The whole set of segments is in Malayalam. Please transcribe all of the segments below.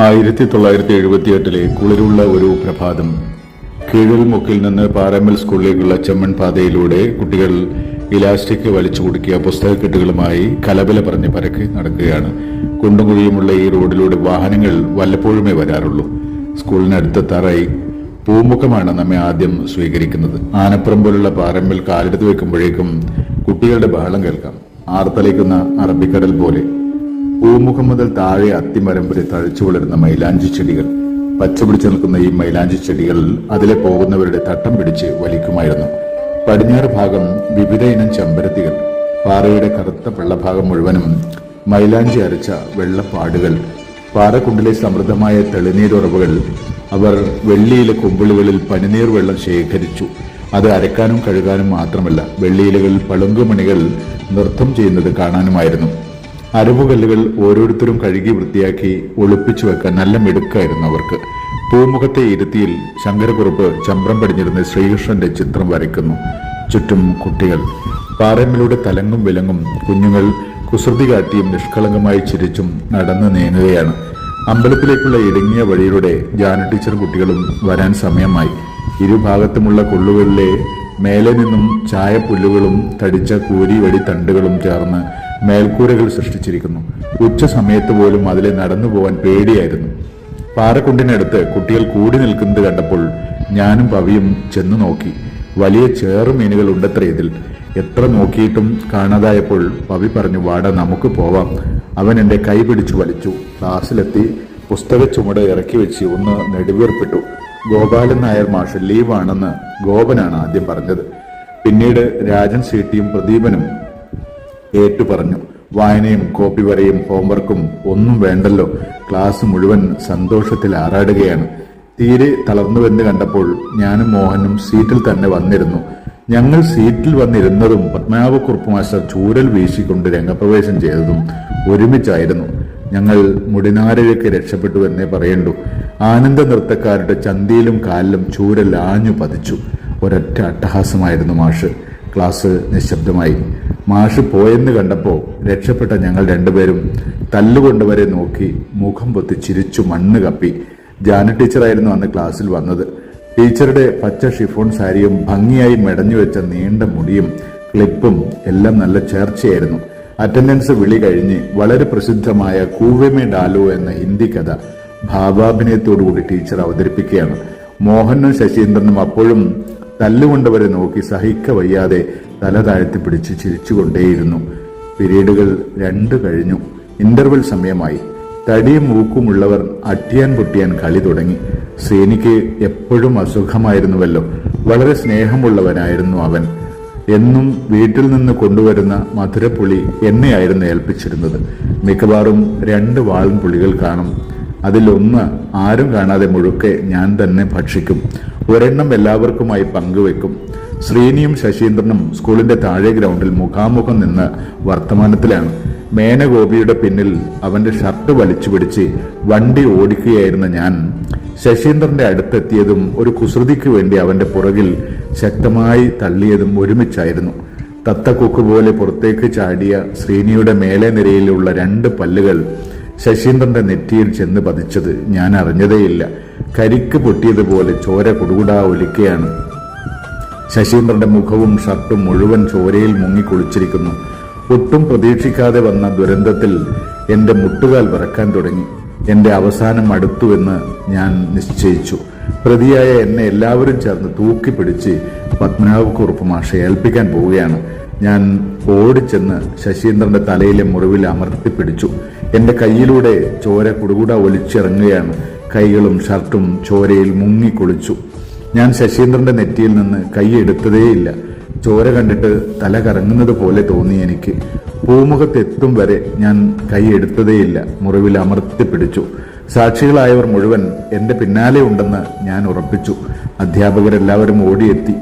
1978 കുളിരുള്ള ഒരു പ്രഭാതം. കീഴൽമുക്കിൽ നിന്ന് പാറമ്മൽ സ്കൂളിലേക്കുള്ള ചെമ്മൺ പാതയിലൂടെ കുട്ടികൾ ഇലാസ്റ്റിക് വലിച്ചു കുടുക്കിയ പുസ്തകക്കെട്ടുകളുമായി കലബല പറഞ്ഞ് പരക്കെ നടക്കുകയാണ്. കുണ്ടും കുഴിയുമുള്ള ഈ റോഡിലൂടെ വാഹനങ്ങൾ വല്ലപ്പോഴുമേ വരാറുള്ളൂ. സ്കൂളിനടുത്തെത്താറായി. പൂമുഖമാണ് നമ്മെ ആദ്യം സ്വീകരിക്കുന്നത്. ആനപ്പുറം പോലുള്ള പാറമ്മൽ കാലെടുത്ത് വെക്കുമ്പോഴേക്കും കുട്ടികളുടെ ബഹളം കേൾക്കാം. ആർത്തലയ്ക്കുന്ന അറബിക്കടൽ പോലെ. പൂമുഖം മുതൽ താഴെ അത്തിമരം വരെ തഴച്ചു വളരുന്ന മൈലാഞ്ചി ചെടികൾ. പച്ചപിടിച്ചു നിൽക്കുന്ന ഈ മൈലാഞ്ചി ചെടികൾ അതിലെ പോകുന്നവരുടെ തട്ടം പിടിച്ച് വലിക്കുമായിരുന്നു. പടിഞ്ഞാറ് ഭാഗം വിവിധ ഇനം ചെമ്പരത്തികൾ. പാറയുടെ കറുത്ത വെള്ളഭാഗം മുഴുവനും മൈലാഞ്ചി അരച്ച വെള്ളപ്പാടുകൾ. പാറക്കുണ്ടിലെ സമൃദ്ധമായ തെളിനീരുറവുകൾ. അവർ വെള്ളിയിലെ കുമ്പിളുകളിൽ പനിനീർ വെള്ളം ശേഖരിച്ചു. അത് അരക്കാനും കഴുകാനും മാത്രമല്ല, വെള്ളിയിലകളിൽ പളുങ്കുമണികൾ നൃത്തം ചെയ്യുന്നത് കാണാനുമായിരുന്നു. അരവുകല്ലുകൾ ഓരോരുത്തരും കഴുകി വൃത്തിയാക്കി ഒളിപ്പിച്ചു വെക്കാൻ നല്ല മിടുക്കായിരുന്നു അവർക്ക്. പൂമുഖത്തെ ഇരുത്തിയിൽ ശങ്കരക്കുറുപ്പ് ചമ്പ്രം പടിഞ്ഞിരുന്ന് ശ്രീകൃഷ്ണന്റെ ചിത്രം വരയ്ക്കുന്നു. ചുറ്റും കുട്ടികൾ. പാറമ്മിലൂടെ തലങ്ങും വിലങ്ങും കുഞ്ഞുങ്ങൾ കുസൃതി കാട്ടിയും നിഷ്കളങ്കമായി ചിരിച്ചും നടന്നു നീങ്ങുകയാണ്. അമ്പലത്തിലേക്കുള്ള ഇടുങ്ങിയ വഴിയിലൂടെ ജാന ടീച്ചർ കുട്ടികളും വരാൻ സമയമായി. ഇരുഭാഗത്തുമുള്ള കൊള്ളുകളിലെ മേലെ നിന്നും ചായപ്പുല്ലുകളും തടിച്ച കൂരിവടി തണ്ടുകളും ചേർന്ന് മേൽക്കൂരകൾ സൃഷ്ടിച്ചിരിക്കുന്നു. ഉച്ച സമയത്ത് പോലും അതിലെ നടന്നു പോകാൻ പേടിയായിരുന്നു. പാറക്കുണ്ടിനടുത്ത് കുട്ടികൾ കൂടി നിൽക്കുന്നത് കണ്ടപ്പോൾ ഞാനും പവിയും ചെന്നു നോക്കി. വലിയ ചേറുമീനുകൾ ഉണ്ടത്ര ഇതിൽ. എത്ര നോക്കിയിട്ടും കാണാതായപ്പോൾ പവി പറഞ്ഞു, വാടാ നമുക്ക് പോവാം. അവൻ എന്റെ കൈ പിടിച്ചു വലിച്ചു. ക്ലാസ്സിലെത്തി പുസ്തക ചുമട് ഇറക്കി വെച്ച് ഒന്ന് നെടുവീർപ്പിട്ടു. ഗോപാലൻ നായർ മാഷ് ലീവാണെന്ന് ഗോപനാണ് ആദ്യം പറഞ്ഞത്. പിന്നീട് രാജൻ സീട്ടിയും പ്രദീപനും ഏറ്റു പറഞ്ഞു. വായനയും കോപ്പി വരയും ഹോംവർക്കും ഒന്നും വേണ്ടല്ലോ. ക്ലാസ് മുഴുവൻ സന്തോഷത്തിൽ ആറാടുകയാണ്. തീരെ തളർന്നുവെന്ന് കണ്ടപ്പോൾ ഞാനും മോഹനും സീറ്റിൽ തന്നെ വന്നിരുന്നു. ഞങ്ങൾ സീറ്റിൽ വന്നിരുന്നതും പത്മനാഭക്കുറുപ്പ് മാസ്റ്റർ ചൂരൽ വീശിക്കൊണ്ട് രംഗപ്രവേശം ചെയ്തതും ഒരുമിച്ചായിരുന്നു. ഞങ്ങൾ മുടിനാരഴയ്ക്ക് രക്ഷപ്പെട്ടു എന്നേ പറയണ്ടു. ആനന്ദ നൃത്തക്കാരുടെ ചന്തിയിലും കാലിലും ചൂരൽ ആഞ്ഞു പതിച്ചു. ഒരൊറ്റ അട്ടഹാസമായിരുന്നു മാഷ്. ക്ലാസ് നിശബ്ദമായി. മാഷ് പോയെന്ന് കണ്ടപ്പോൾ രക്ഷപ്പെട്ട ഞങ്ങൾ രണ്ടുപേരും തല്ലുകൊണ്ടവരെ നോക്കി മുഖം പൊത്തി ചിരിച്ചു മണ്ണ് കപ്പി. ജാന ടീച്ചറായിരുന്നു അന്ന് ക്ലാസ്സിൽ വന്നത്. ടീച്ചറുടെ പച്ച ഷിഫോൺ സാരിയും ഭംഗിയായി മെടഞ്ഞു വെച്ച നീണ്ട മുടിയും ക്ലിപ്പും എല്ലാം നല്ല ചേർച്ചയായിരുന്നു. അറ്റൻഡൻസ് വിളി കഴിഞ്ഞ് വളരെ പ്രസിദ്ധമായ കൂവെമേ ഡാലോ എന്ന ഹിന്ദി കഥ ഭാവാഭിനയത്തോടുകൂടി ടീച്ചർ അവതരിപ്പിക്കുകയാണ്. മോഹനും ശശീന്ദ്രനും അപ്പോഴും തല്ലുകൊണ്ടവരെ നോക്കി സഹിക്ക വയ്യാതെ തല താഴ്ത്തി പിടിച്ച് ചിരിച്ചുകൊണ്ടേയിരുന്നു. പിരീഡുകൾ 2 കഴിഞ്ഞു. ഇന്റർവെൽ സമയമായി. തടിയും മൂക്കുമുള്ളവർ അട്ടിയാൻ പൊട്ടിയാൻ കളി തുടങ്ങി. ശ്രീനിക്ക് എപ്പോഴും അസുഖമായിരുന്നുവല്ലോ. വളരെ സ്നേഹമുള്ളവനായിരുന്നു അവൻ. എന്നും വീട്ടിൽ നിന്ന് കൊണ്ടുവരുന്ന മധുരപ്പുളി എന്നെയായിരുന്നു ഏൽപ്പിച്ചിരുന്നത്. മിക്കവാറും 2 വാളും പുളികൾ കാണും. അതിലൊന്ന് ആരും കാണാതെ മുഴുക്കെ ഞാൻ തന്നെ ഭക്ഷിക്കും. ഒരെണ്ണം എല്ലാവർക്കുമായി പങ്കുവെക്കും. ശ്രീനിയും ശശീന്ദ്രനും സ്കൂളിന്റെ താഴെ ഗ്രൗണ്ടിൽ മുഖാമുഖം നിന്ന് വർത്തമാനത്തിലാണ്. മേനഗോപിയുടെ പിന്നിൽ അവന്റെ ഷർട്ട് വലിച്ചു പിടിച്ച് വണ്ടി ഓടിക്കുകയായിരുന്ന ഞാൻ ശശീന്ദ്രന്റെ അടുത്തെത്തിയതും ഒരു കുസൃതിക്ക് വേണ്ടി അവന്റെ പുറകിൽ ശക്തമായി തള്ളിയതും ഒരുമിച്ചായിരുന്നു. തത്തക്കൊക്ക് പോലെ പുറത്തേക്ക് ചാടിയ ശ്രീനിയുടെ മേലെ നിരയിലുള്ള 2 പല്ലുകൾ ശശീന്ദ്രന്റെ നെറ്റിയിൽ ചെന്ന് പതിച്ചത് ഞാൻ അറിഞ്ഞതേയില്ല. കരിക്ക് പൊട്ടിയതുപോലെ ചോര കുടുകുടാ ഒലിക്കുകയാണ്. ശശീന്ദ്രന്റെ മുഖവും ഷർട്ടും മുഴുവൻ ചോരയിൽ മുങ്ങിക്കുളിച്ചിരിക്കുന്നു. ഒട്ടും പ്രതീക്ഷിക്കാതെ വന്ന ദുരന്തത്തിൽ എന്റെ മുട്ടുകാൽ വിറക്കാൻ തുടങ്ങി. എന്റെ അവസാനം അടുത്തുവെന്ന് ഞാൻ നിശ്ചയിച്ചു. പ്രതിയായ എന്നെ എല്ലാവരും ചേർന്ന് തൂക്കിപ്പിടിച്ച് പത്മനാഭക്കുറുപ്പ് മാഷെ ഏൽപ്പിക്കാൻ പോവുകയാണ്. ഞാൻ ഓടിച്ചെന്ന് ശശീന്ദ്രന്റെ തലയിലെ മുറിവിൽ അമർത്തിപ്പിടിച്ചു. എന്റെ കയ്യിലൂടെ ചോര കുടുകൂട ഒലിച്ചിറങ്ങുകയാണ്. കൈകളും ഷർട്ടും ചോരയിൽ മുങ്ങിക്കുളിച്ചു. ഞാൻ ശശീന്ദ്രന്റെ നെറ്റിയിൽ നിന്ന് കൈ എടുത്തതേയില്ല. ചോര കണ്ടിട്ട് തല കറങ്ങുന്നത് പോലെ തോന്നി എനിക്ക്. പൂമുഖത്തെത്തും വരെ ഞാൻ കൈ എടുത്തതേയില്ല. മുറിവിൽ അമർത്തിപ്പിടിച്ചു. സാക്ഷികളായവർ മുഴുവൻ എന്റെ പിന്നാലെ ഉണ്ടെന്ന് ഞാൻ ഉറപ്പിച്ചു. അധ്യാപകരെല്ലാവരും ഓടിയെത്തി.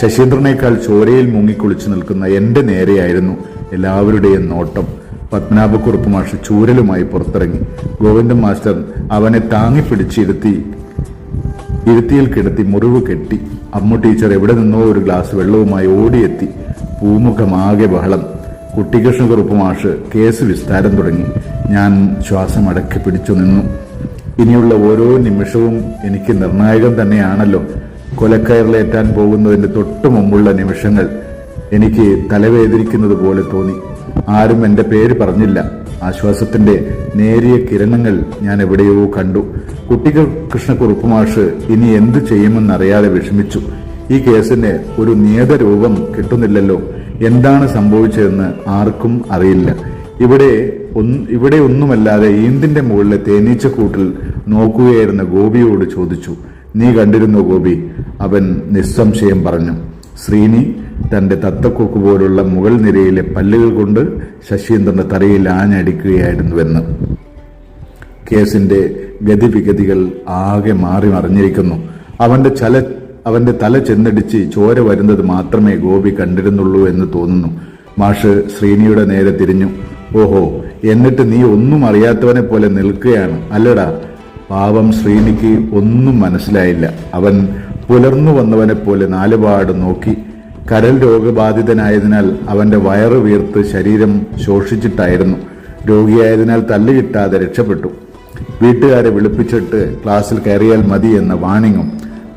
ശശീന്ദ്രനേക്കാൾ ചോരയിൽ മുങ്ങിക്കുളിച്ചു നിൽക്കുന്ന എന്റെ നേരെയായിരുന്നു എല്ലാവരുടെയും നോട്ടം. പത്മനാഭക്കുറുപ്പ് മാഷ് ചൂരലുമായി പുറത്തിറങ്ങി. ഗോവിന്ദൻ മാസ്റ്റർ അവനെ ഇരുത്തിയിൽ കിടത്തി മുറിവ് കെട്ടി. അമ്മു ടീച്ചർ എവിടെ നിന്നോ ഒരു ഗ്ലാസ് വെള്ളവുമായി ഓടിയെത്തി. പൂമുഖമാകെ ബഹളം. കുട്ടികൃഷ്ണക്കുറുപ്പ് മാഷ് കേസ് വിസ്താരം തുടങ്ങി. ഞാൻ ശ്വാസം അടക്കി പിടിച്ചു നിന്നു. ഇനിയുള്ള ഓരോ നിമിഷവും എനിക്ക് നിർണായകം തന്നെയാണല്ലോ. കൊലക്കയറിലേറ്റാൻ പോകുന്നതിന് തൊട്ടു മുമ്പുള്ള നിമിഷങ്ങൾ എനിക്ക് തലവേദനിക്കുന്നത് പോലെ തോന്നി. ആരും എന്റെ പേര് പറഞ്ഞില്ല. ആശ്വാസത്തിന്റെ നേരിയ കിരണങ്ങൾ ഞാൻ എവിടെയോ കണ്ടു. കുട്ടികൾ കൃഷ്ണക്കുറുപ്പ് മാഷ് ഇനി എന്തു ചെയ്യുമെന്നറിയാതെ വിഷമിച്ചു. ഈ കേസിന് ഒരു നിയത രൂപം കിട്ടുന്നില്ലല്ലോ. എന്താണ് സംഭവിച്ചതെന്ന് ആർക്കും അറിയില്ല. ഇവിടെ ഒന്നുമല്ലാതെ ഈന്തിന്റെ മുകളിലെ തേനീച്ചക്കൂട്ടിൽ നോക്കുകയായിരുന്ന ഗോപിയോട് ചോദിച്ചു, നീ കണ്ടിരുന്നോ ഗോപി? അവൻ നിസ്സംശയം പറഞ്ഞു. ശ്രീനി തന്റെ തത്തക്കൊക്ക് പോലുള്ള മുകൾ നിരയിലെ പല്ലുകൾ കൊണ്ട് ശശീന്ദ്രന്റെ തലയിൽ ആഞ്ഞടിക്കുകയായിരുന്നുവെന്ന്. കേസിന്റെ ഗതിവിഗതികൾ ആകെ മാറി മറിഞ്ഞിരിക്കുന്നു. അവന്റെ തല ചെന്നടിച്ച് ചോര വരുന്നത് മാത്രമേ ഗോപി കണ്ടിരുന്നുള്ളൂ എന്ന് തോന്നുന്നു. മാഷ് ശ്രീനിയുടെ നേരെ തിരിഞ്ഞു. ഓഹോ, എന്നിട്ട് നീ ഒന്നും അറിയാത്തവനെ പോലെ നിൽക്കുകയാണ് അല്ലടാ? പാവം ശ്രീനിക്ക് ഒന്നും മനസ്സിലായില്ല. അവൻ പുലർന്നു വന്നവനെ പോലെ നാലുപാട് നോക്കി. കരൾ രോഗബാധിതനായതിനാൽ അവന്റെ വയറ് വീർത്ത് ശരീരം ശോഷിച്ചിട്ടായിരുന്നു. രോഗിയായതിനാൽ തല്ല് കിട്ടാതെ രക്ഷപ്പെട്ടു. വീട്ടുകാരെ വിളിപ്പിച്ചിട്ട് ക്ലാസ്സിൽ കയറിയാൽ മതി എന്ന വാണിങ്ങും.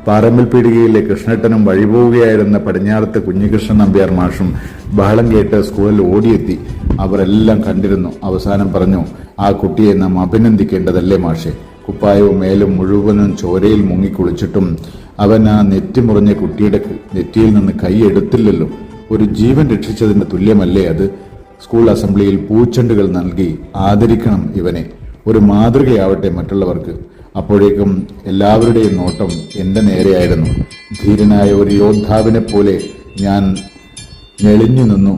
പാറമ്പിൽ പീടികയിലെ കൃഷ്ണേട്ടനും വഴിപോവുകയായിരുന്ന പടിഞ്ഞാറത്തെ കുഞ്ഞികൃഷ്ണൻ നമ്പ്യാർ മാഷും ബഹളം കേട്ട് സ്കൂളിൽ ഓടിയെത്തി. അവരെല്ലാം കണ്ടിരുന്നു. അവസാനം പറഞ്ഞു, ആ കുട്ടിയെ നാം അഭിനന്ദിക്കേണ്ടതല്ലേ മാഷെ? കുപ്പായവും മേലും മുഴുവനും ചോരയിൽ മുങ്ങിക്കുളിച്ചിട്ടും അവൻ ആ നെറ്റിമുറിഞ്ഞ കുട്ടിയുടെ നെറ്റിയിൽ നിന്ന് കൈ എടുത്തില്ലല്ലോ. ഒരു ജീവൻ രക്ഷിച്ചതിന് തുല്യമല്ലേ അത്? സ്കൂൾ അസംബ്ലിയിൽ പൂച്ചെണ്ടുകൾ നൽകി ആദരിക്കണം ഇവനെ. ഒരു മാതൃകയാവട്ടെ മറ്റുള്ളവർക്ക്. അപ്പോഴേക്കും എല്ലാവരുടെയും നോട്ടം എന്റെ നേരെയായിരുന്നു. ധീരനായ ഒരു യോദ്ധാവിനെ പോലെ ഞാൻ ഞെളിഞ്ഞു നിന്നു.